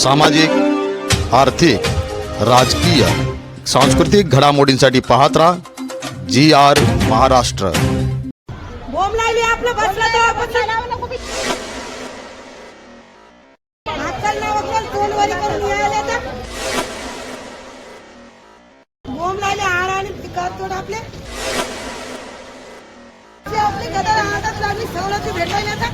सामाजिक, आर्थिक, राजकीय, सांस्कृतिक घडामोडींसाठी पाहत राहा GR महाराष्ट्र। बोंब लागली आपलं बसला तर आजकाल नाव कोण तोंडवारी करून यायला तर बोंब लागले आड आणि पिकार तोड आपले गदर हातात लागली सवलती भेटायला तर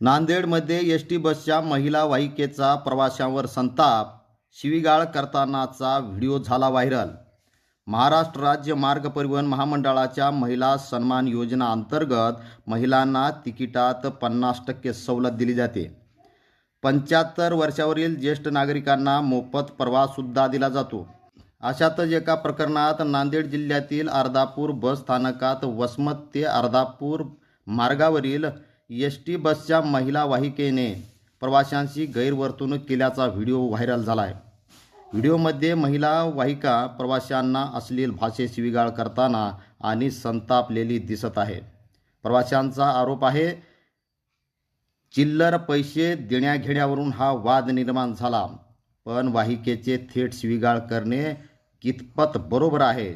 नांदेडमध्ये एसटी बसच्या महिला वाहिकेचा प्रवाशांवर संताप, शिवीगाळ करतानाचा व्हिडिओ झाला व्हायरल। महाराष्ट्र राज्य मार्ग परिवहन महामंडळाच्या महिला सन्मान योजना अंतर्गत महिलांना तिकिटात 50% सवलत दिली जाते। 75 वर्षावरील ज्येष्ठ नागरिकांना मोफत प्रवाससुद्धा दिला जातो। अशातच एका प्रकरणात नांदेड जिल्ह्यातील अर्धापूर बस स्थानकात वसमत ते अर्धापूर मार्गावरील एसटी बसच्या महिला वाहिकेने प्रवाशांशी गैरवर्तणूक केल्याचा व्हिडिओ व्हायरल झाला आहे। व्हिडिओमध्ये महिला वाहिका प्रवाशांना अश्लील भाषेत शिवीगाळ करताना आणि संतापलेली दिसत आहे। प्रवाशांचा आरोप आहे, चिल्लर पैसे देण्याघेण्यावरून हा वाद निर्माण झाला, पण वाहिकेचे थेट शिवीगाळ करणे कितपत बरोबर आहे?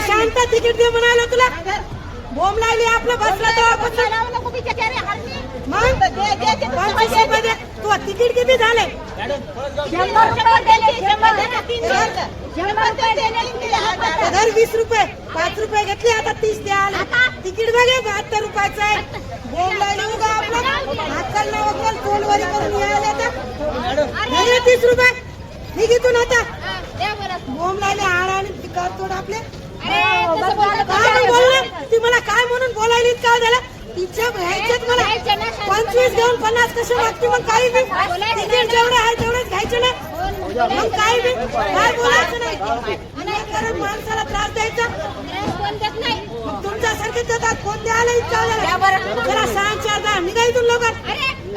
शांत तिकीट दे म्हणाला तुला बोंब लागली आपलं बसला तर तू तिकीट किती झाले? 20 रुपये 5 रुपये घेतले, आता 30 द्याल तिकीट बघे 72 रुपयाचं आहे। बोंब लागली उगा आपलं आजकाल नाव तोंडवारी करून यायला तर 30 रुपये निघितून आता बोंब लागले आड आणि पिकार तोड आपले काय बोलले ती मला काय म्हणून बोलायली काय झालं तिच्या घ्यायच्यात मला 25 घेऊन 50 कसे मागते मग काही बी तिकीट जेवढे आहे तेवढेच घ्यायचे ना मग काही बी काय बोलायचं नाही कारण माणसाला त्रास द्यायचा तुमच्यासारखे देतात कोण द्यायला इच्छा जरा 6-4 निघा इथून लवकर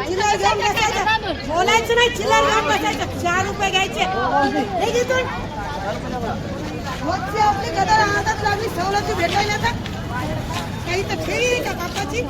चिल्लर घेऊन बसायचं बोलायचं नाही चिल्लर घेऊन बसायचं 4 रुपये घ्यायचे निघ इथून आपली गदर हातात लागली सवलती भेटायला तर काही तर खेळी का बापाची